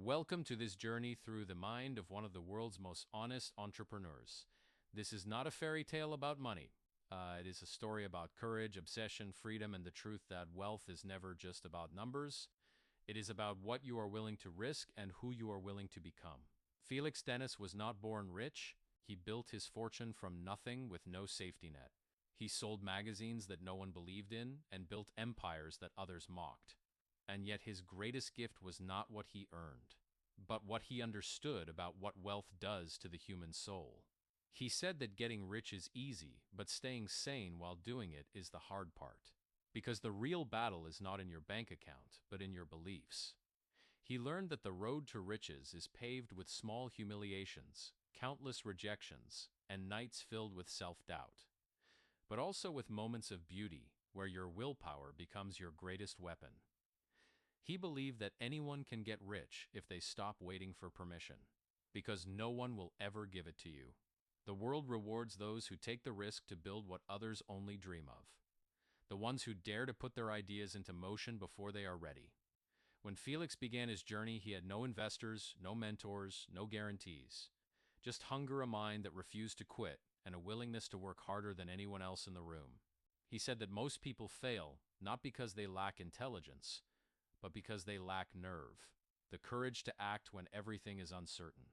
Welcome to this journey through the mind of one of the world's most honest entrepreneurs. This is not a fairy tale about money. It is a story about courage, obsession, freedom, and the truth that wealth is never just about numbers. It is about what you are willing to risk and who you are willing to become. Felix Dennis was not born rich. He built his fortune from nothing with no safety net. He sold magazines that no one believed in and built empires that others mocked. And yet his greatest gift was not what he earned, but what he understood about what wealth does to the human soul. He said that getting rich is easy, but staying sane while doing it is the hard part. Because the real battle is not in your bank account, but in your beliefs. He learned that the road to riches is paved with small humiliations, countless rejections, and nights filled with self-doubt. But also with moments of beauty, where your willpower becomes your greatest weapon. He believed that anyone can get rich if they stop waiting for permission, because no one will ever give it to you. The world rewards those who take the risk to build what others only dream of. The ones who dare to put their ideas into motion before they are ready. When Felix began his journey, he had no investors, no mentors, no guarantees. Just hunger, a mind that refused to quit, and a willingness to work harder than anyone else in the room. He said that most people fail, not because they lack intelligence, but because they lack nerve, the courage to act when everything is uncertain.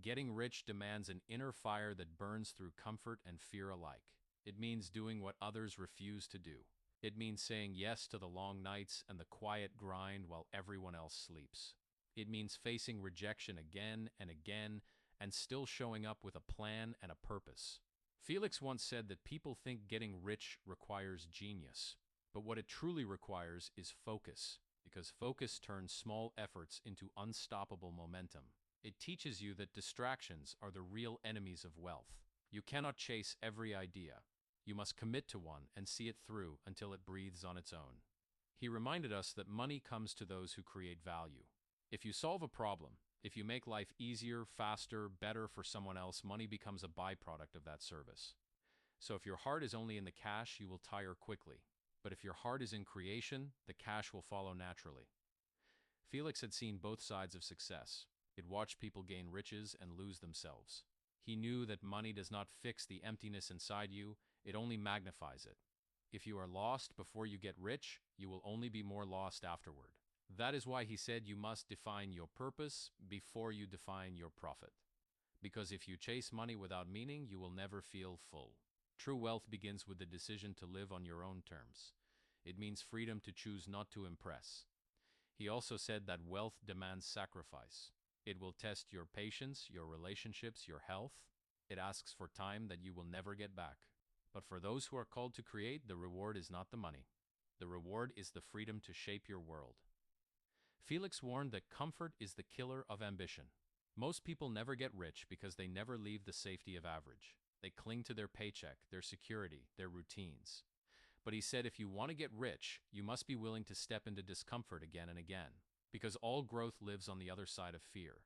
Getting rich demands an inner fire that burns through comfort and fear alike. It means doing what others refuse to do. It means saying yes to the long nights and the quiet grind while everyone else sleeps. It means facing rejection again and again and still showing up with a plan and a purpose. Felix once said that people think getting rich requires genius, but what it truly requires is focus. Because focus turns small efforts into unstoppable momentum. It teaches you that distractions are the real enemies of wealth. You cannot chase every idea. You must commit to one and see it through until it breathes on its own. He reminded us that money comes to those who create value. If you solve a problem, if you make life easier, faster, better for someone else, money becomes a byproduct of that service. So if your heart is only in the cash, you will tire quickly. But if your heart is in creation, the cash will follow naturally. Felix had seen both sides of success. He'd watched people gain riches and lose themselves. He knew that money does not fix the emptiness inside you, it only magnifies it. If you are lost before you get rich, you will only be more lost afterward. That is why he said you must define your purpose before you define your profit. Because if you chase money without meaning, you will never feel full. True wealth begins with the decision to live on your own terms. It means freedom to choose not to impress. He also said that wealth demands sacrifice. It will test your patience, your relationships, your health. It asks for time that you will never get back. But for those who are called to create, the reward is not the money. The reward is the freedom to shape your world. Felix warned that comfort is the killer of ambition. Most people never get rich because they never leave the safety of average. They cling to their paycheck, their security, their routines. But he said if you want to get rich, you must be willing to step into discomfort again and again, because all growth lives on the other side of fear.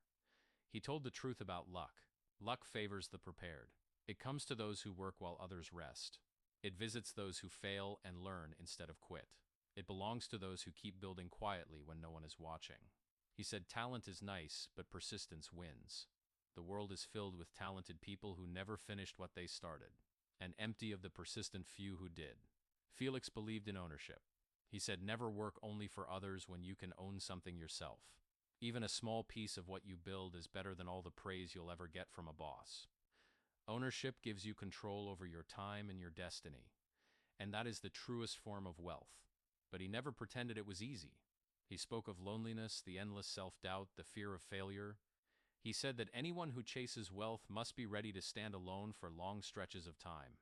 He told the truth about luck. Luck favors the prepared. It comes to those who work while others rest. It visits those who fail and learn instead of quit. It belongs to those who keep building quietly when no one is watching. He said talent is nice, but persistence wins. The world is filled with talented people who never finished what they started, and empty of the persistent few who did. Felix believed in ownership. He said never work only for others when you can own something yourself. Even a small piece of what you build is better than all the praise you'll ever get from a boss. Ownership gives you control over your time and your destiny, and that is the truest form of wealth. But he never pretended it was easy. He spoke of loneliness, the endless self-doubt, the fear of failure. He said that anyone who chases wealth must be ready to stand alone for long stretches of time,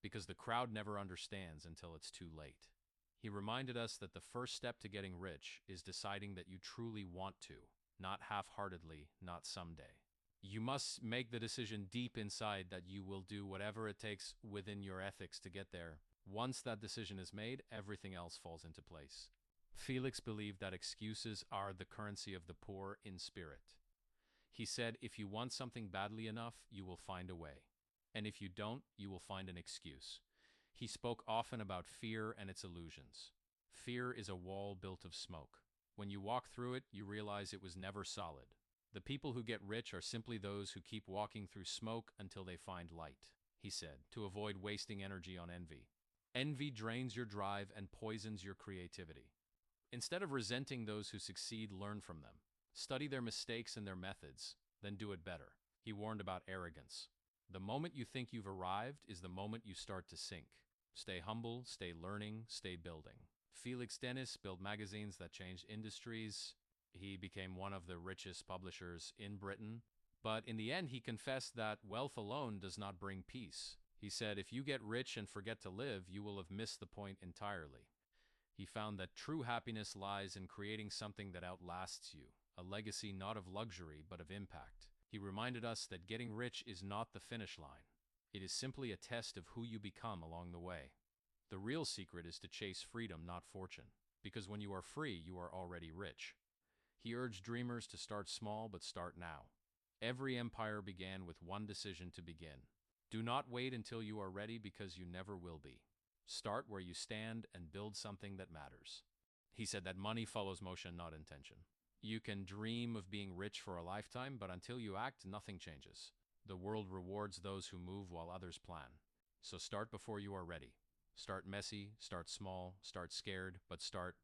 because the crowd never understands until it's too late. He reminded us that the first step to getting rich is deciding that you truly want to, not half-heartedly, not someday. You must make the decision deep inside that you will do whatever it takes within your ethics to get there. Once that decision is made, everything else falls into place. Felix believed that excuses are the currency of the poor in spirit. He said, if you want something badly enough, you will find a way. And if you don't, you will find an excuse. He spoke often about fear and its illusions. Fear is a wall built of smoke. When you walk through it, you realize it was never solid. The people who get rich are simply those who keep walking through smoke until they find light, he said, to avoid wasting energy on envy. Envy drains your drive and poisons your creativity. Instead of resenting those who succeed, learn from them. Study their mistakes and their methods, then do it better. He warned about arrogance. The moment you think you've arrived is the moment you start to sink. Stay humble, stay learning, stay building. Felix Dennis built magazines that changed industries. He became one of the richest publishers in Britain. But in the end, he confessed that wealth alone does not bring peace. He said, if you get rich and forget to live, you will have missed the point entirely. He found that true happiness lies in creating something that outlasts you, a legacy not of luxury but of impact. He reminded us that getting rich is not the finish line. It is simply a test of who you become along the way. The real secret is to chase freedom, not fortune, because when you are free, you are already rich. He urged dreamers to start small but start now. Every empire began with one decision to begin. Do not wait until you are ready because you never will be. Start where you stand and build something that matters. He said that money follows motion, not intention. You can dream of being rich for a lifetime, but until you act, nothing changes. The world rewards those who move while others plan. So start before you are ready. Start messy, start small, start scared, but start.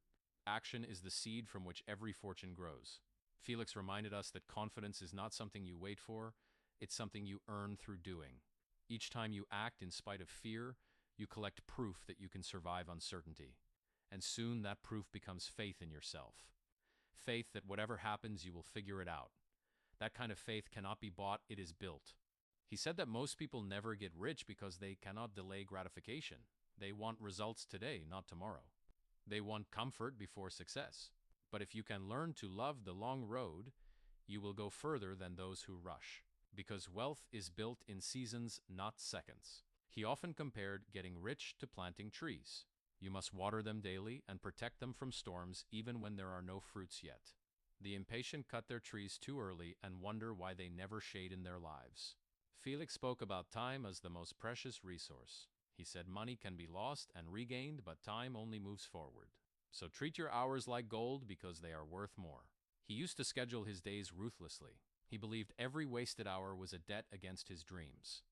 Action is the seed from which every fortune grows. Felix reminded us that confidence is not something you wait for, it's something you earn through doing. Each time you act in spite of fear, you collect proof that you can survive uncertainty. And soon that proof becomes faith in yourself. Faith that whatever happens, you will figure it out. That kind of faith cannot be bought, it is built. He said that most people never get rich because they cannot delay gratification. They want results today, not tomorrow. They want comfort before success. But if you can learn to love the long road, you will go further than those who rush. Because wealth is built in seasons, not seconds. He often compared getting rich to planting trees. You must water them daily and protect them from storms even when there are no fruits yet. The impatient cut their trees too early and wonder why they never shade in their lives. Felix spoke about time as the most precious resource. He said money can be lost and regained, but time only moves forward. So treat your hours like gold because they are worth more. He used to schedule his days ruthlessly. He believed every wasted hour was a debt against his dreams.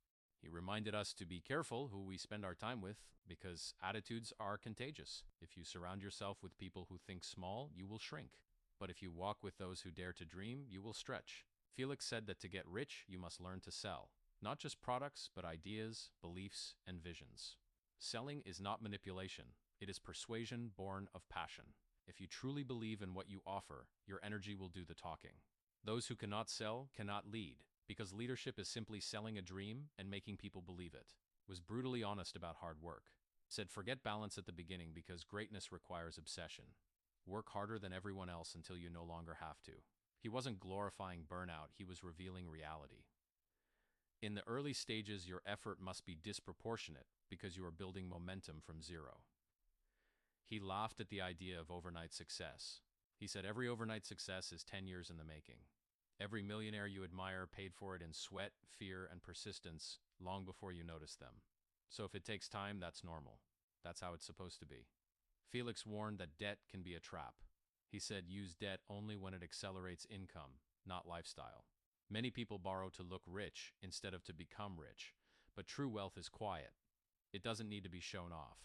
He reminded us to be careful who we spend our time with because attitudes are contagious. If you surround yourself with people who think small, you will shrink. But if you walk with those who dare to dream, you will stretch. Felix said that to get rich, you must learn to sell. Not just products, but ideas, beliefs, and visions. Selling is not manipulation. It is persuasion born of passion. If you truly believe in what you offer, your energy will do the talking. Those who cannot sell cannot lead, because leadership is simply selling a dream and making people believe it. Was brutally honest about hard work. Said forget balance at the beginning because greatness requires obsession. Work harder than everyone else until you no longer have to. He wasn't glorifying burnout, he was revealing reality. In the early stages, your effort must be disproportionate because you are building momentum from zero. He laughed at the idea of overnight success. He said every overnight success is 10 years in the making. Every millionaire you admire paid for it in sweat, fear, and persistence long before you noticed them. So if it takes time, that's normal. That's how it's supposed to be. Felix warned that debt can be a trap. He said use debt only when it accelerates income, not lifestyle. Many people borrow to look rich instead of to become rich, but true wealth is quiet. It doesn't need to be shown off.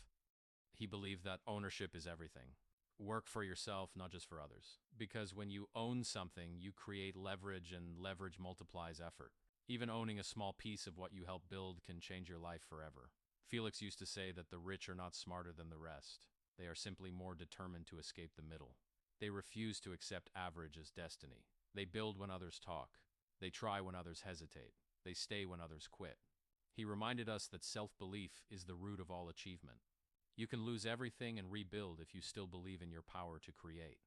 He believed that ownership is everything. Work for yourself, not just for others. Because when you own something, you create leverage, and leverage multiplies effort. Even owning a small piece of what you help build can change your life forever. Felix used to say that the rich are not smarter than the rest. They are simply more determined to escape the middle. They refuse to accept average as destiny. They build when others talk. They try when others hesitate. They stay when others quit. He reminded us that self-belief is the root of all achievement. You can lose everything and rebuild if you still believe in your power to create.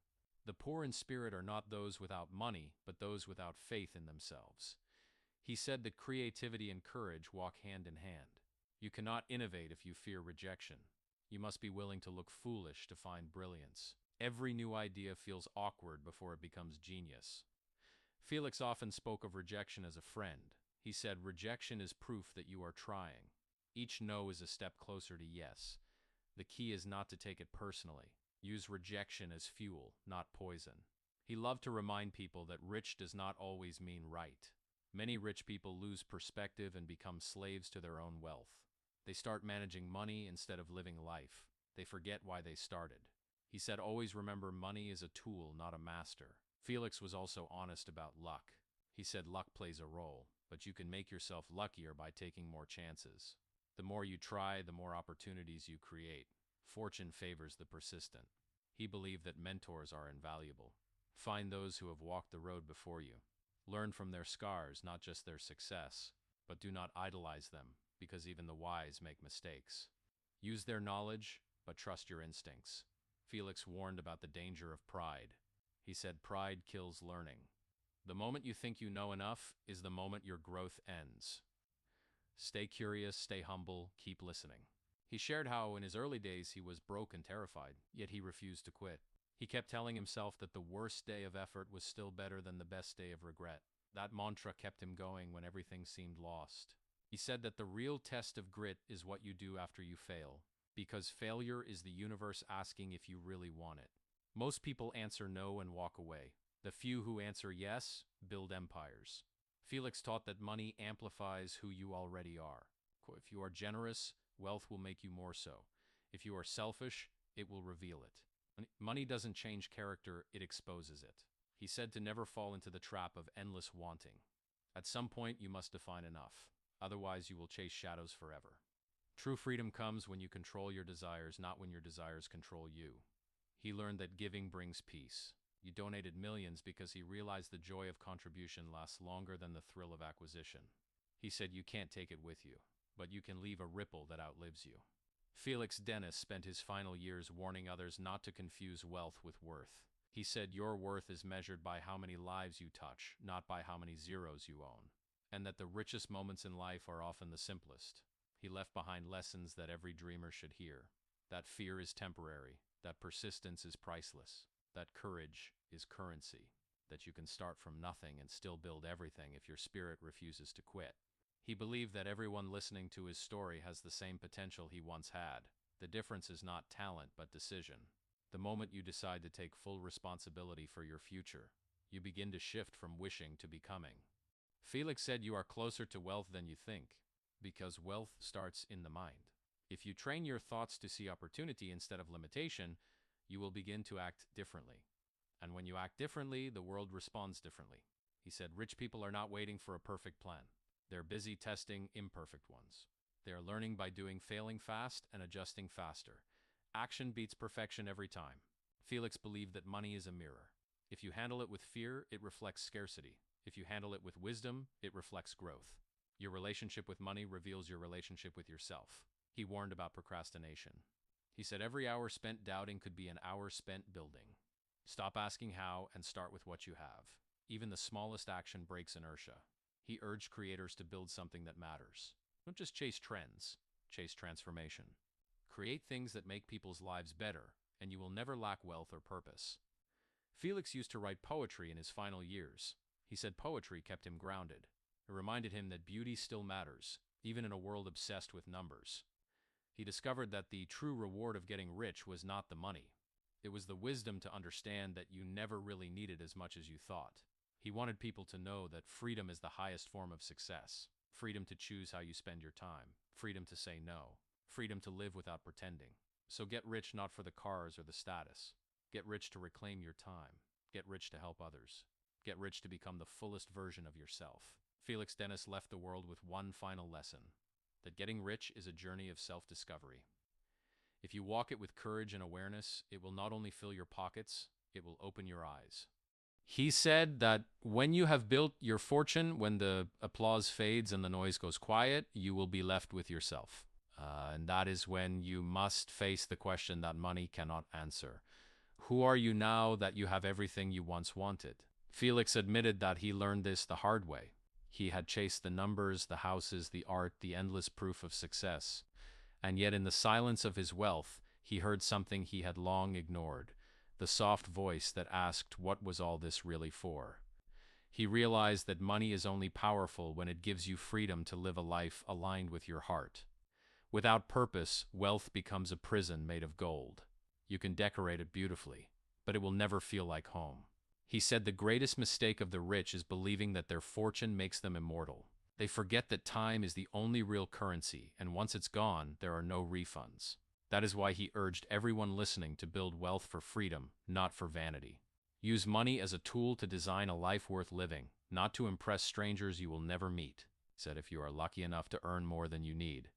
The poor in spirit are not those without money, but those without faith in themselves. He said that creativity and courage walk hand in hand. You cannot innovate if you fear rejection. You must be willing to look foolish to find brilliance. Every new idea feels awkward before it becomes genius. Felix often spoke of rejection as a friend. He said rejection is proof that you are trying. Each no is a step closer to yes. The key is not to take it personally. Use rejection as fuel, not poison. He loved to remind people that rich does not always mean right. Many rich people lose perspective and become slaves to their own wealth. They start managing money instead of living life. They forget why they started. He said, always remember money is a tool, not a master. Felix was also honest about luck. He said luck plays a role, but you can make yourself luckier by taking more chances. The more you try, the more opportunities you create. Fortune favors the persistent. He believed that mentors are invaluable. Find those who have walked the road before you. Learn from their scars, not just their success, but do not idolize them, because even the wise make mistakes. Use their knowledge, but trust your instincts. Felix warned about the danger of pride. He said pride kills learning. The moment you think you know enough is the moment your growth ends. Stay curious, stay humble, keep listening. He shared how in his early days he was broke and terrified, yet he refused to quit. He kept telling himself that the worst day of effort was still better than the best day of regret. That mantra kept him going when everything seemed lost. He said that the real test of grit is what you do after you fail, because failure is the universe asking if you really want it. Most people answer no and walk away. The few who answer yes build empires. Felix taught that money amplifies who you already are. If you are generous, wealth will make you more so. If you are selfish, it will reveal it. Money doesn't change character, it exposes it. He said to never fall into the trap of endless wanting. At some point, you must define enough. Otherwise, you will chase shadows forever. True freedom comes when you control your desires, not when your desires control you. He learned that giving brings peace. He donated millions because he realized the joy of contribution lasts longer than the thrill of acquisition. He said you can't take it with you, but you can leave a ripple that outlives you. Felix Dennis spent his final years warning others not to confuse wealth with worth. He said your worth is measured by how many lives you touch, not by how many zeros you own, and that the richest moments in life are often the simplest. He left behind lessons that every dreamer should hear. That fear is temporary, that persistence is priceless, that courage is currency, that you can start from nothing and still build everything if your spirit refuses to quit. He believed that everyone listening to his story has the same potential he once had. The difference is not talent, but decision. The moment you decide to take full responsibility for your future, you begin to shift from wishing to becoming. Felix said you are closer to wealth than you think, because wealth starts in the mind. If you train your thoughts to see opportunity instead of limitation, you will begin to act differently. And when you act differently, the world responds differently. He said rich people are not waiting for a perfect plan. They're busy testing imperfect ones. They are learning by doing, failing fast and adjusting faster. Action beats perfection every time. Felix believed that money is a mirror. If you handle it with fear, it reflects scarcity. If you handle it with wisdom, it reflects growth. Your relationship with money reveals your relationship with yourself. He warned about procrastination. He said every hour spent doubting could be an hour spent building. Stop asking how and start with what you have. Even the smallest action breaks inertia. He urged creators to build something that matters. Don't just chase trends, chase transformation. Create things that make people's lives better, and you will never lack wealth or purpose. Felix used to write poetry in his final years. He said poetry kept him grounded. It reminded him that beauty still matters, even in a world obsessed with numbers. He discovered that the true reward of getting rich was not the money. It was the wisdom to understand that you never really needed as much as you thought. He wanted people to know that freedom is the highest form of success. Freedom to choose how you spend your time. Freedom to say no. Freedom to live without pretending. So get rich not for the cars or the status. Get rich to reclaim your time. Get rich to help others. Get rich to become the fullest version of yourself. Felix Dennis left the world with one final lesson: that getting rich is a journey of self-discovery. If you walk it with courage and awareness, it will not only fill your pockets, it will open your eyes. He said that when you have built your fortune, when the applause fades and the noise goes quiet, you will be left with yourself. And that is when you must face the question that money cannot answer. Who are you now that you have everything you once wanted? Felix admitted that he learned this the hard way. He had chased the numbers, the houses, the art, the endless proof of success. And yet in the silence of his wealth, he heard something he had long ignored. The soft voice that asked, what was all this really for? He realized that money is only powerful when it gives you freedom to live a life aligned with your heart. Without purpose, wealth becomes a prison made of gold. You can decorate it beautifully, but it will never feel like home. He said the greatest mistake of the rich is believing that their fortune makes them immortal. They forget that time is the only real currency, and once it's gone, there are no refunds. That is why he urged everyone listening to build wealth for freedom, not for vanity. Use money as a tool to design a life worth living, not to impress strangers you will never meet. He said if you are lucky enough to earn more than you need,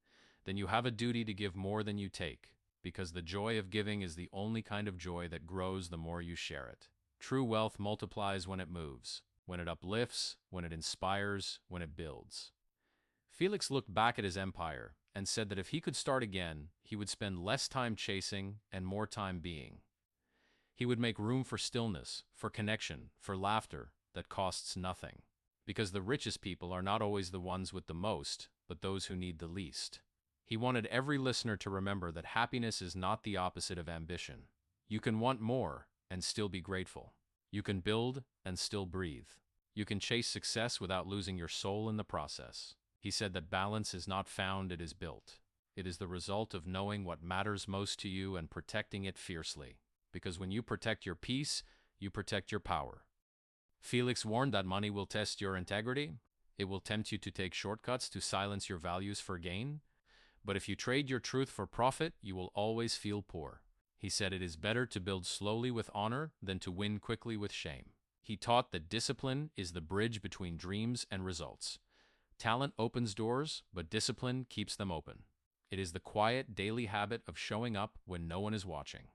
then you have a duty to give more than you take, because the joy of giving is the only kind of joy that grows the more you share it. True wealth multiplies when it moves, when it uplifts, when it inspires, when it builds. Felix looked back at his empire and said that if he could start again, he would spend less time chasing and more time being. He would make room for stillness, for connection, for laughter that costs nothing. Because the richest people are not always the ones with the most, but those who need the least. He wanted every listener to remember that happiness is not the opposite of ambition. You can want more and still be grateful. You can build and still breathe. You can chase success without losing your soul in the process. He said that balance is not found, it is built. It is the result of knowing what matters most to you and protecting it fiercely. Because when you protect your peace, you protect your power. Felix warned that money will test your integrity. It will tempt you to take shortcuts to silence your values for gain. But if you trade your truth for profit, you will always feel poor. He said it is better to build slowly with honor than to win quickly with shame. He taught that discipline is the bridge between dreams and results. Talent opens doors, but discipline keeps them open. It is the quiet, daily habit of showing up when no one is watching.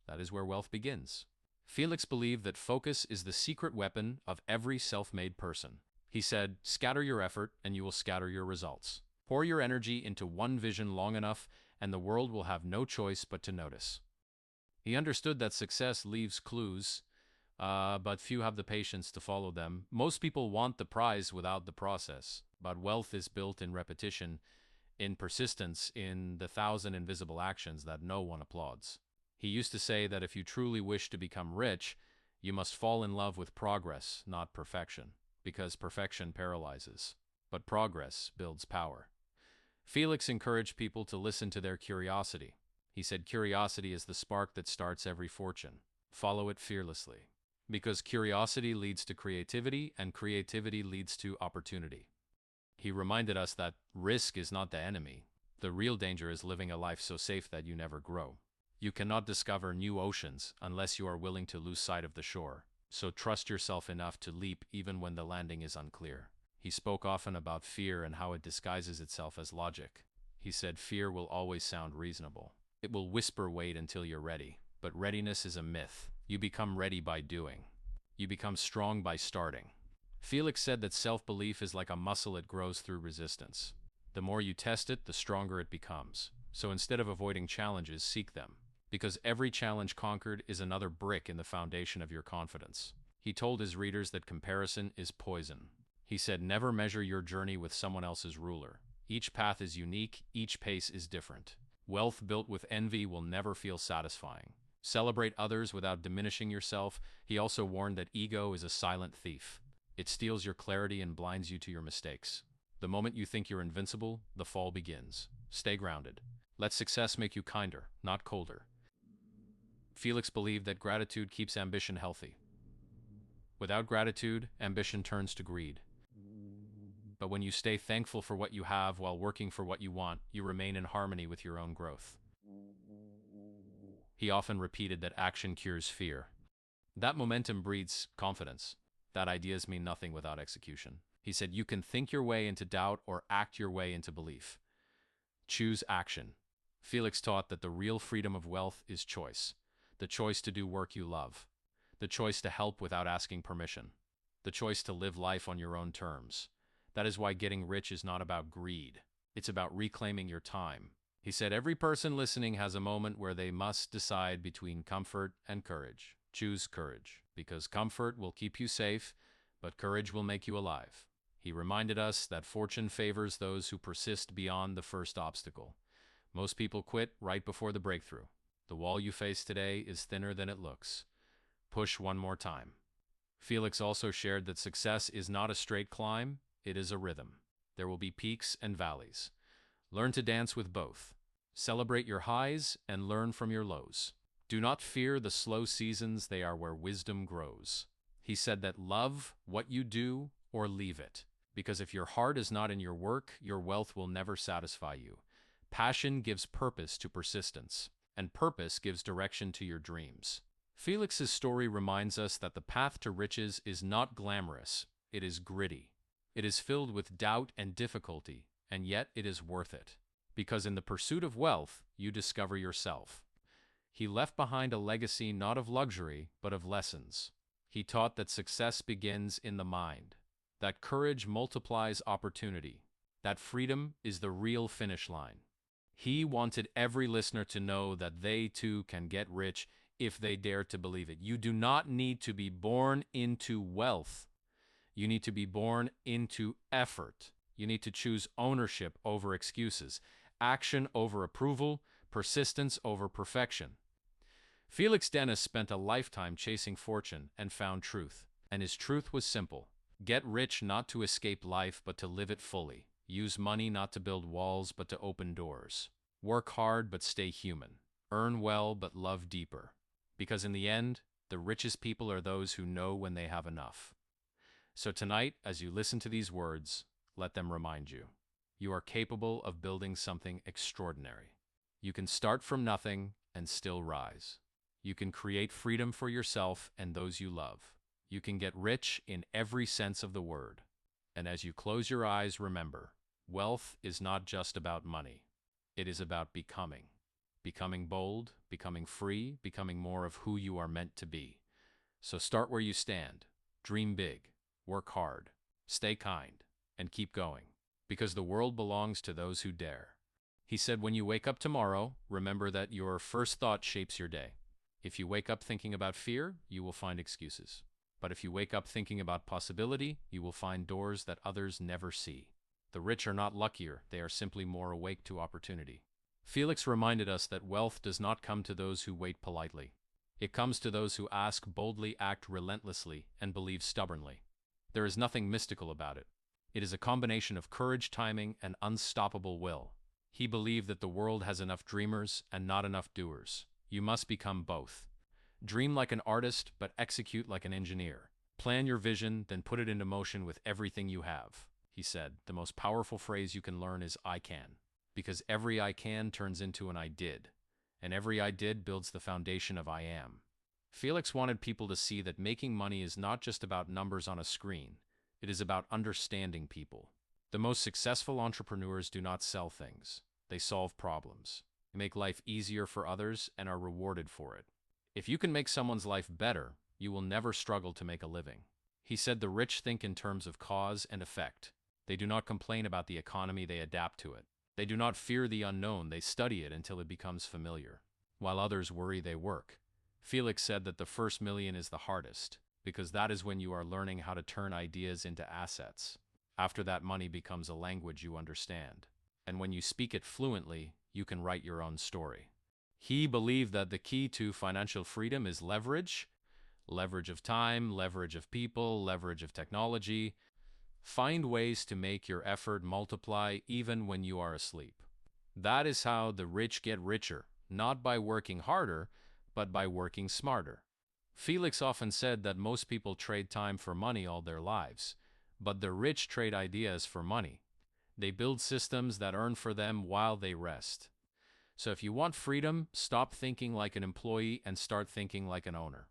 That is where wealth begins. Felix believed that focus is the secret weapon of every self-made person. He said, scatter your effort and you will scatter your results. Pour your energy into one vision long enough and the world will have no choice but to notice. He understood that success leaves clues, but few have the patience to follow them. Most people want the prize without the process, but wealth is built in repetition, in persistence, in the 1,000 invisible actions that no one applauds. He used to say that if you truly wish to become rich, you must fall in love with progress, not perfection, because perfection paralyzes, but progress builds power. Felix encouraged people to listen to their curiosity. He said curiosity is the spark that starts every fortune. Follow it fearlessly. Because curiosity leads to creativity, and creativity leads to opportunity. He reminded us that risk is not the enemy. The real danger is living a life so safe that you never grow. You cannot discover new oceans unless you are willing to lose sight of the shore. So trust yourself enough to leap even when the landing is unclear. He spoke often about fear and how it disguises itself as logic. He said fear will always sound reasonable. It will whisper wait until you're ready. But readiness is a myth. You become ready by doing. You become strong by starting. Felix said that self-belief is like a muscle, it grows through resistance. The more you test it, the stronger it becomes. So instead of avoiding challenges, seek them. Because every challenge conquered is another brick in the foundation of your confidence. He told his readers that comparison is poison. He said never measure your journey with someone else's ruler. Each path is unique, each pace is different. Wealth built with envy will never feel satisfying. Celebrate others without diminishing yourself. He also warned that ego is a silent thief. It steals your clarity and blinds you to your mistakes. The moment you think you're invincible, the fall begins. Stay grounded. Let success make you kinder, not colder. Felix believed that gratitude keeps ambition healthy. Without gratitude, ambition turns to greed. But when you stay thankful for what you have while working for what you want, you remain in harmony with your own growth. He often repeated that action cures fear. That momentum breeds confidence. That ideas mean nothing without execution. He said you can think your way into doubt or act your way into belief. Choose action. Felix taught that the real freedom of wealth is choice. The choice to do work you love. The choice to help without asking permission. The choice to live life on your own terms. That is why getting rich is not about greed. It's about reclaiming your time. He said every person listening has a moment where they must decide between comfort and courage. Choose courage, because comfort will keep you safe, but courage will make you alive. He reminded us that fortune favors those who persist beyond the first obstacle. Most people quit right before the breakthrough. The wall you face today is thinner than it looks. Push one more time. Felix also shared that success is not a straight climb, it is a rhythm. There will be peaks and valleys. Learn to dance with both. Celebrate your highs and learn from your lows. Do not fear the slow seasons, they are where wisdom grows. He said that love what you do or leave it, because if your heart is not in your work, your wealth will never satisfy you. Passion gives purpose to persistence, and purpose gives direction to your dreams. Felix's story reminds us that the path to riches is not glamorous, it is gritty. It is filled with doubt and difficulty, and yet it is worth it. Because in the pursuit of wealth, you discover yourself. He left behind a legacy not of luxury, but of lessons. He taught that success begins in the mind, that courage multiplies opportunity, that freedom is the real finish line. He wanted every listener to know that they too can get rich if they dare to believe it. You do not need to be born into wealth. You need to be born into effort. You need to choose ownership over excuses, action over approval, persistence over perfection. Felix Dennis spent a lifetime chasing fortune and found truth. And his truth was simple. Get rich not to escape life, but to live it fully. Use money not to build walls, but to open doors. Work hard, but stay human. Earn well, but love deeper. Because in the end, the richest people are those who know when they have enough. So tonight, as you listen to these words, let them remind you. You are capable of building something extraordinary. You can start from nothing and still rise. You can create freedom for yourself and those you love. You can get rich in every sense of the word. And as you close your eyes, remember, wealth is not just about money. It is about becoming. Becoming bold, becoming free, becoming more of who you are meant to be. So start where you stand. Dream big. Work hard. Stay kind. And keep going. Because the world belongs to those who dare. He said, when you wake up tomorrow, remember that your first thought shapes your day. If you wake up thinking about fear, you will find excuses. But if you wake up thinking about possibility, you will find doors that others never see. The rich are not luckier, they are simply more awake to opportunity. Felix reminded us that wealth does not come to those who wait politely. It comes to those who ask boldly, act relentlessly, and believe stubbornly. There is nothing mystical about it. It is a combination of courage, timing, and unstoppable will. He believed that the world has enough dreamers and not enough doers. You must become both. Dream like an artist, but execute like an engineer. Plan your vision, then put it into motion with everything you have. He said, the most powerful phrase you can learn is I can. Because every I can turns into an I did. And every I did builds the foundation of I am. Felix wanted people to see that making money is not just about numbers on a screen. It is about understanding people. The most successful entrepreneurs do not sell things. They solve problems. They make life easier for others and are rewarded for it. If you can make someone's life better, you will never struggle to make a living. He said the rich think in terms of cause and effect. They do not complain about the economy, they adapt to it. They do not fear the unknown, they study it until it becomes familiar. While others worry, they work. Felix said that the first million is the hardest, because that is when you are learning how to turn ideas into assets. After that, money becomes a language you understand. And when you speak it fluently, you can write your own story. He believed that the key to financial freedom is leverage. Leverage of time, leverage of people, leverage of technology. Find ways to make your effort multiply even when you are asleep. That is how the rich get richer, not by working harder, but by working smarter. Felix often said that most people trade time for money all their lives, but the rich trade ideas for money. They build systems that earn for them while they rest. So if you want freedom, stop thinking like an employee and start thinking like an owner.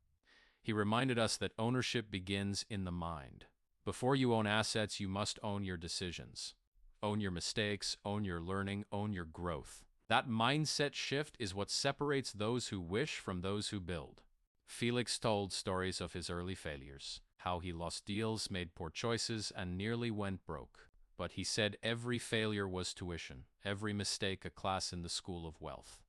He reminded us that ownership begins in the mind. Before you own assets, you must own your decisions. Own your mistakes, own your learning, own your growth. That mindset shift is what separates those who wish from those who build. Felix told stories of his early failures, how he lost deals, made poor choices, and nearly went broke. But he said every failure was tuition, every mistake a class in the school of wealth.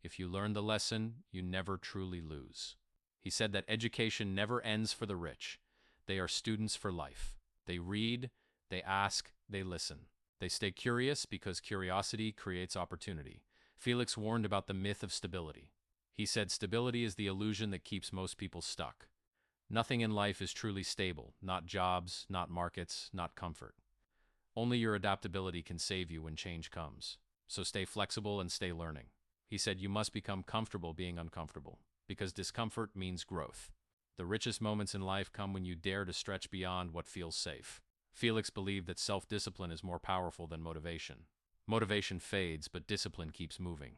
If you learn the lesson, you never truly lose. He said that education never ends for the rich. They are students for life. They read, they ask, they listen. They stay curious because curiosity creates opportunity. Felix warned about the myth of stability. He said stability is the illusion that keeps most people stuck. Nothing in life is truly stable, not jobs, not markets, not comfort. Only your adaptability can save you when change comes. So stay flexible and stay learning. He said you must become comfortable being uncomfortable, because discomfort means growth. The richest moments in life come when you dare to stretch beyond what feels safe. Felix believed that self-discipline is more powerful than motivation. Motivation fades, but discipline keeps moving.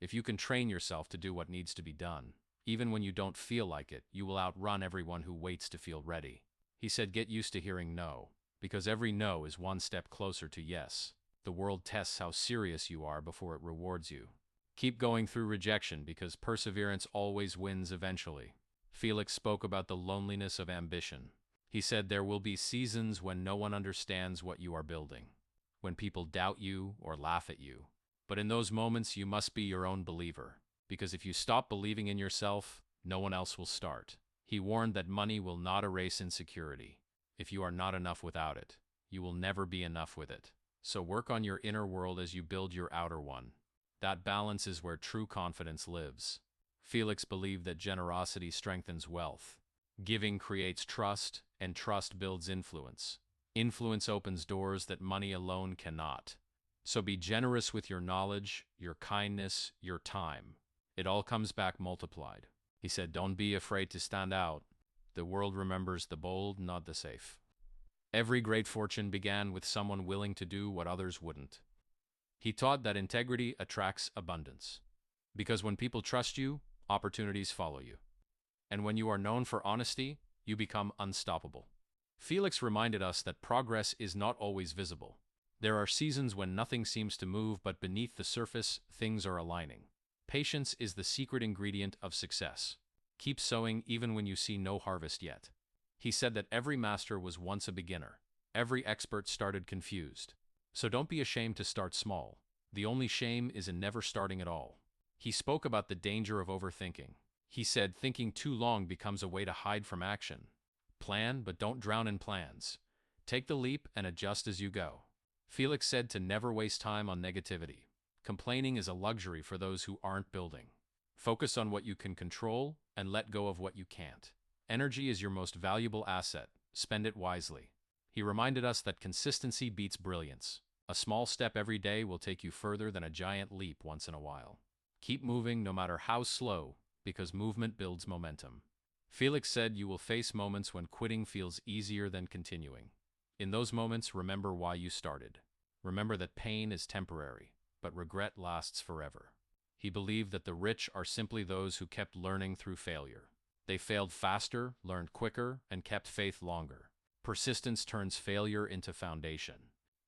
If you can train yourself to do what needs to be done, even when you don't feel like it, you will outrun everyone who waits to feel ready. He said get used to hearing no, because every no is one step closer to yes. The world tests how serious you are before it rewards you. Keep going through rejection because perseverance always wins eventually. Felix spoke about the loneliness of ambition. He said there will be seasons when no one understands what you are building, when people doubt you or laugh at you. But in those moments, you must be your own believer, because if you stop believing in yourself, no one else will start. He warned that money will not erase insecurity. If you are not enough without it, you will never be enough with it. So work on your inner world as you build your outer one. That balance is where true confidence lives. Felix believed that generosity strengthens wealth. Giving creates trust, and trust builds influence. Influence opens doors that money alone cannot. So be generous with your knowledge, your kindness, your time. It all comes back multiplied. He said, don't be afraid to stand out. The world remembers the bold, not the safe. Every great fortune began with someone willing to do what others wouldn't. He taught that integrity attracts abundance. Because when people trust you, opportunities follow you. And when you are known for honesty, you become unstoppable. Felix reminded us that progress is not always visible. There are seasons when nothing seems to move, but beneath the surface, things are aligning. Patience is the secret ingredient of success. Keep sowing even when you see no harvest yet. He said that every master was once a beginner. Every expert started confused. So don't be ashamed to start small. The only shame is in never starting at all. He spoke about the danger of overthinking. He said thinking too long becomes a way to hide from action. Plan, but don't drown in plans. Take the leap and adjust as you go. Felix said to never waste time on negativity. Complaining is a luxury for those who aren't building. Focus on what you can control and let go of what you can't. Energy is your most valuable asset. Spend it wisely. He reminded us that consistency beats brilliance. A small step every day will take you further than a giant leap once in a while. Keep moving no matter how slow, because movement builds momentum. Felix said you will face moments when quitting feels easier than continuing. In those moments, remember why you started. Remember that pain is temporary, but regret lasts forever. He believed that the rich are simply those who kept learning through failure. They failed faster, learned quicker, and kept faith longer. Persistence turns failure into foundation.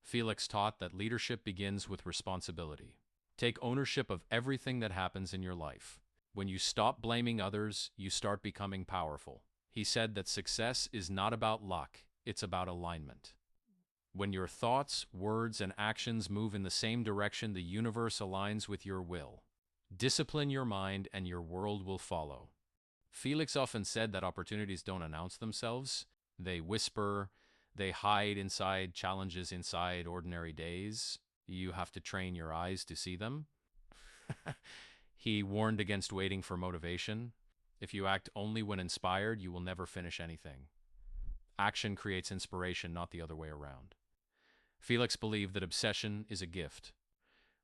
Felix taught that leadership begins with responsibility. Take ownership of everything that happens in your life. When you stop blaming others, you start becoming powerful. He said that success is not about luck, it's about alignment. When your thoughts, words, and actions move in the same direction, the universe aligns with your will. Discipline your mind and your world will follow. Felix often said that opportunities don't announce themselves. They whisper, they hide inside challenges, inside ordinary days. You have to train your eyes to see them. He warned against waiting for motivation. If you act only when inspired, you will never finish anything. Action creates inspiration, not the other way around. Felix believed that obsession is a gift.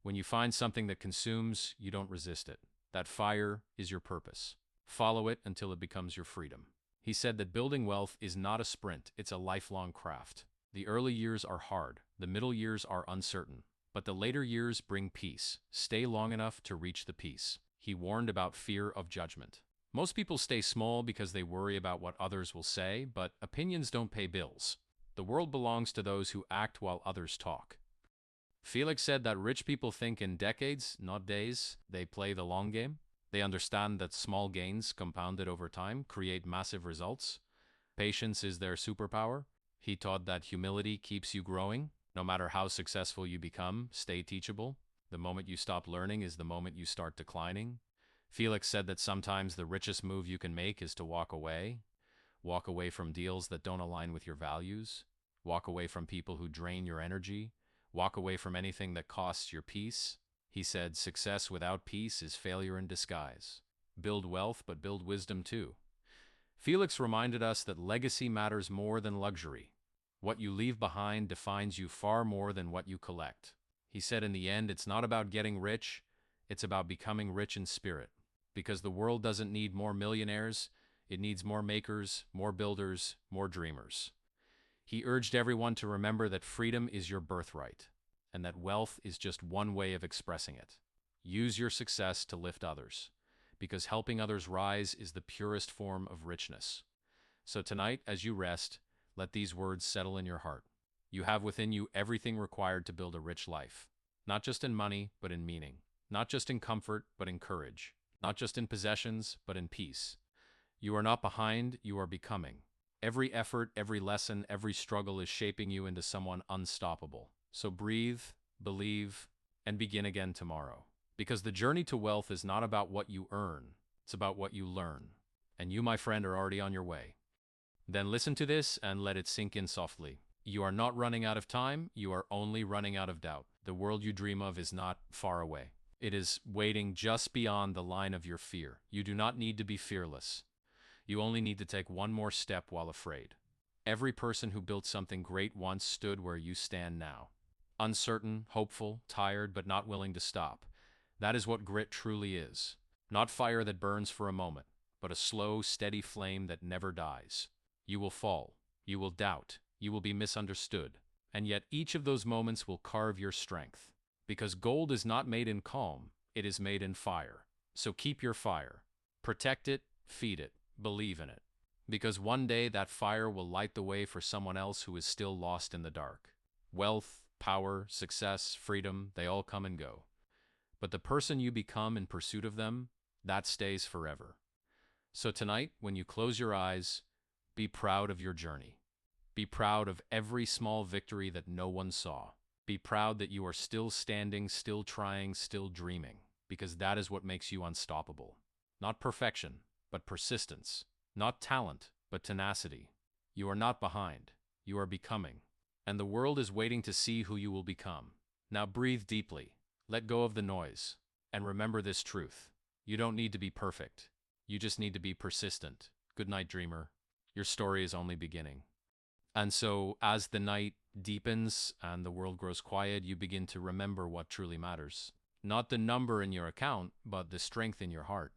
When you find something that consumes, you don't resist it. That fire is your purpose. Follow it until it becomes your freedom. He said that building wealth is not a sprint, it's a lifelong craft. The early years are hard, the middle years are uncertain, but the later years bring peace. Stay long enough to reach the peace. He warned about fear of judgment. Most people stay small because they worry about what others will say, but opinions don't pay bills. The world belongs to those who act while others talk. Felix said that rich people think in decades, not days. They play the long game. They understand that small gains compounded over time create massive results. Patience is their superpower. He taught that humility keeps you growing. No matter how successful you become, stay teachable. The moment you stop learning is the moment you start declining. Felix said that sometimes the richest move you can make is to walk away. Walk away from deals that don't align with your values. Walk away from people who drain your energy. Walk away from anything that costs your peace. He said, success without peace is failure in disguise. Build wealth, but build wisdom too. Felix reminded us that legacy matters more than luxury. What you leave behind defines you far more than what you collect. He said in the end, it's not about getting rich, It's about becoming rich in spirit. Because the world doesn't need more millionaires, it needs more makers, more builders, more dreamers. He urged everyone to remember that freedom is your birthright, and that wealth is just one way of expressing it. Use your success to lift others, because helping others rise is the purest form of richness. So tonight, as you rest, let these words settle in your heart. You have within you everything required to build a rich life, not just in money, but in meaning, not just in comfort, but in courage, not just in possessions, but in peace. You are not behind, you are becoming. Every effort, every lesson, every struggle is shaping you into someone unstoppable. So breathe, believe, and begin again tomorrow. Because the journey to wealth is not about what you earn, it's about what you learn. And you, my friend, are already on your way. Then listen to this and let it sink in softly. You are not running out of time, you are only running out of doubt. The world you dream of is not far away. It is waiting just beyond the line of your fear. You do not need to be fearless. You only need to take one more step while afraid. Every person who built something great once stood where you stand now. Uncertain, hopeful, tired, but not willing to stop. That is what grit truly is. Not fire that burns for a moment, but a slow, steady flame that never dies. You will fall. You will doubt. You will be misunderstood. And yet each of those moments will carve your strength. Because gold is not made in calm, it is made in fire. So keep your fire. Protect it, feed it, believe in it. Because one day that fire will light the way for someone else who is still lost in the dark. Wealth, power, success, freedom, they all come and go. But the person you become in pursuit of them, that stays forever. So tonight, when you close your eyes, be proud of your journey. Be proud of every small victory that no one saw. Be proud that you are still standing, still trying, still dreaming, because that is what makes you unstoppable. Not perfection, but persistence. Not talent, but tenacity. You are not behind. You are becoming. And the world is waiting to see who you will become. Now breathe deeply. Let go of the noise. And remember this truth. You don't need to be perfect. You just need to be persistent. Good night, dreamer. Your story is only beginning. And so, as the night deepens and the world grows quiet, you begin to remember what truly matters. Not the number in your account, but the strength in your heart.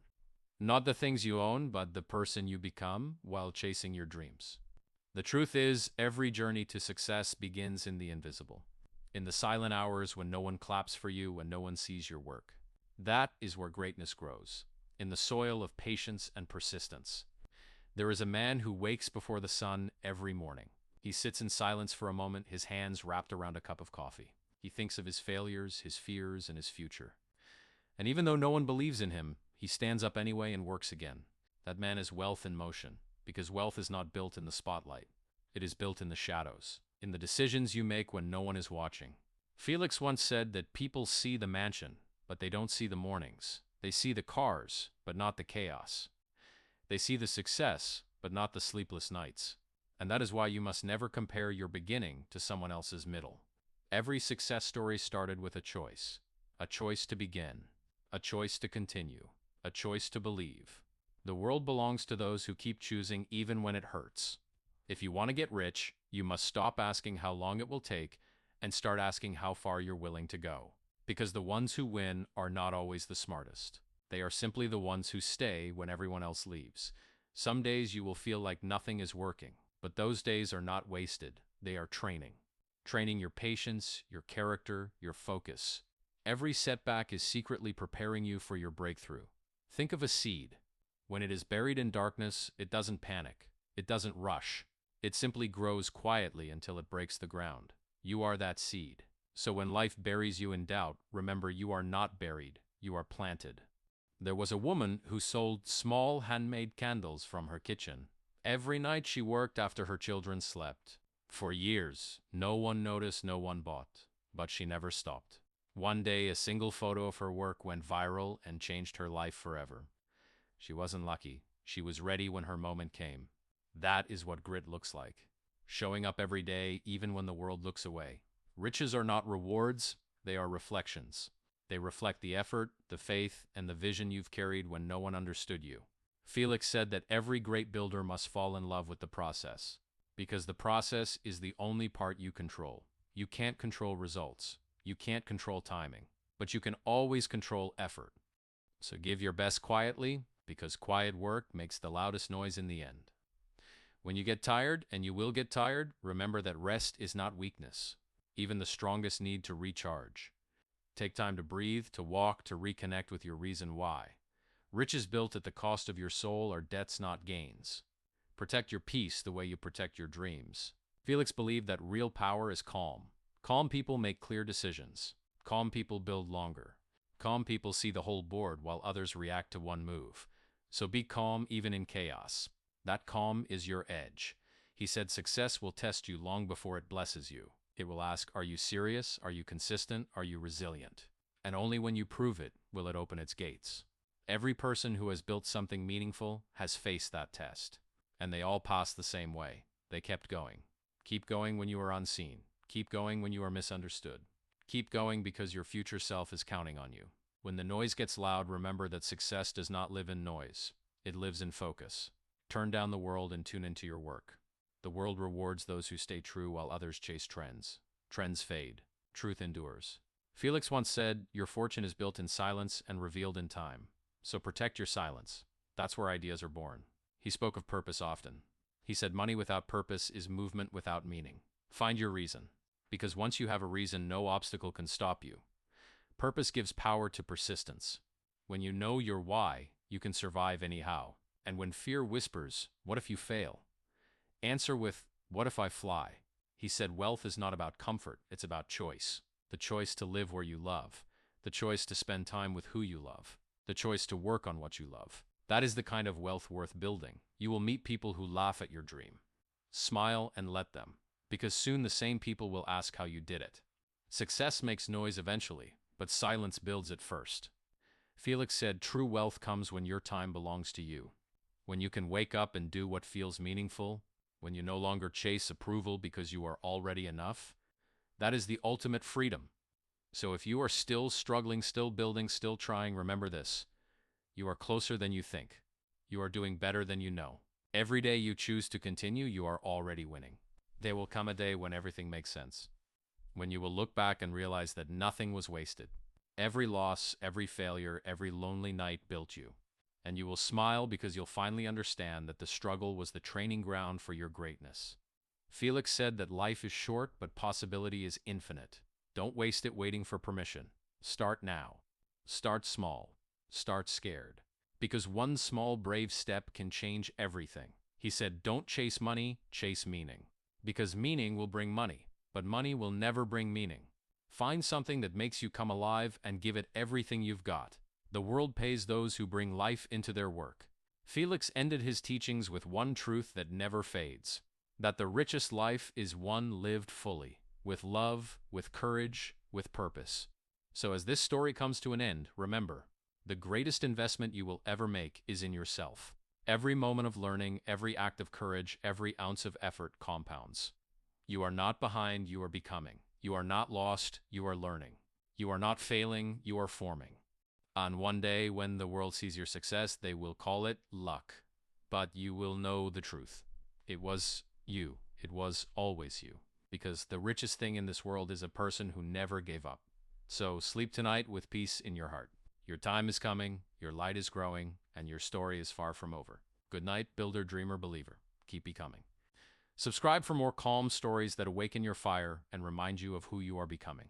Not the things you own, but the person you become while chasing your dreams. The truth is, every journey to success begins in the invisible. In the silent hours when no one claps for you, when no one sees your work. That is where greatness grows. In the soil of patience and persistence. There is a man who wakes before the sun every morning. He sits in silence for a moment, his hands wrapped around a cup of coffee. He thinks of his failures, his fears, and his future. And even though no one believes in him, he stands up anyway and works again. That man is wealth in motion, because wealth is not built in the spotlight. It is built in the shadows, in the decisions you make when no one is watching. Felix once said that people see the mansion, but they don't see the mornings. They see the cars, but not the chaos. They see the success, but not the sleepless nights. And that is why you must never compare your beginning to someone else's middle. Every success story started with a choice to begin, a choice to continue, a choice to believe. The world belongs to those who keep choosing even when it hurts. If you want to get rich, you must stop asking how long it will take and start asking how far you're willing to go. Because the ones who win are not always the smartest. They are simply the ones who stay when everyone else leaves. Some days you will feel like nothing is working, but those days are not wasted. They are training. Training your patience, your character, your focus. Every setback is secretly preparing you for your breakthrough. Think of a seed. When it is buried in darkness, it doesn't panic. It doesn't rush. It simply grows quietly until it breaks the ground. You are that seed. So when life buries you in doubt, remember you are not buried. You are planted. There was a woman who sold small handmade candles from her kitchen. Every night she worked after her children slept. For years, no one noticed, no one bought. But she never stopped. One day, a single photo of her work went viral and changed her life forever. She wasn't lucky. She was ready when her moment came. That is what grit looks like. Showing up every day, even when the world looks away. Riches are not rewards, they are reflections. They reflect the effort, the faith, and the vision you've carried when no one understood you. Felix said that every great builder must fall in love with the process, because the process is the only part you control. You can't control results. You can't control timing. but you can always control effort. So give your best quietly, because quiet work makes the loudest noise in the end. When you get tired, and you will get tired, remember that rest is not weakness. Even the strongest need to recharge. Take time to breathe, to walk, to reconnect with your reason why. Riches built at the cost of your soul are debts, not gains. Protect your peace the way you protect your dreams. Felix believed that real power is calm. Calm people make clear decisions. Calm people build longer. Calm people see the whole board while others react to one move. So be calm even in chaos. That calm is your edge. He said success will test you long before it blesses you. It will ask, are you serious? Are you consistent? Are you resilient? And only when you prove it will it open its gates. Every person who has built something meaningful has faced that test. And they all passed the same way. They kept going. Keep going when you are unseen. Keep going when you are misunderstood. Keep going because your future self is counting on you. When the noise gets loud, remember that success does not live in noise. It lives in focus. Turn down the world and tune into your work. The world rewards those who stay true while others chase trends. Trends fade. Truth endures. Felix once said, your fortune is built in silence and revealed in time. So protect your silence. That's where ideas are born. He spoke of purpose often. He said money without purpose is movement without meaning. Find your reason. Because once you have a reason, no obstacle can stop you. Purpose gives power to persistence. When you know your why, you can survive anyhow. And when fear whispers, what if you fail? Answer with, what if I fly? He said wealth is not about comfort, it's about choice. The choice to live where you love. The choice to spend time with who you love. The choice to work on what you love. That is the kind of wealth worth building. You will meet people who laugh at your dream. Smile and let them, because soon the same people will ask how you did it. Success makes noise eventually, but silence builds it first. Felix said true wealth comes when your time belongs to you. When you can wake up and do what feels meaningful, when you no longer chase approval because you are already enough, that is the ultimate freedom. So if you are still struggling, still building, still trying, remember this. You are closer than you think. You are doing better than you know. Every day you choose to continue, you are already winning. There will come a day when everything makes sense. When you will look back and realize that nothing was wasted. Every loss, every failure, every lonely night built you. And you will smile because you'll finally understand that the struggle was the training ground for your greatness. Felix said that life is short, but possibility is infinite. Don't waste it waiting for permission. Start now. Start small. Start scared. Because one small brave step can change everything. He said, don't chase money, chase meaning. Because meaning will bring money, but money will never bring meaning. Find something that makes you come alive and give it everything you've got. The world pays those who bring life into their work. Felix ended his teachings with one truth that never fades. That the richest life is one lived fully, with love, with courage, with purpose. So as this story comes to an end, remember, the greatest investment you will ever make is in yourself. Every moment of learning, every act of courage, every ounce of effort compounds. You are not behind, you are becoming. You are not lost, you are learning. You are not failing, you are forming. On one day, when the world sees your success, they will call it luck. But you will know the truth. It was you. It was always you. Because the richest thing in this world is a person who never gave up. So sleep tonight with peace in your heart. Your time is coming, your light is growing, and your story is far from over. Good night, builder, dreamer, believer. Keep becoming. Subscribe for more calm stories that awaken your fire and remind you of who you are becoming.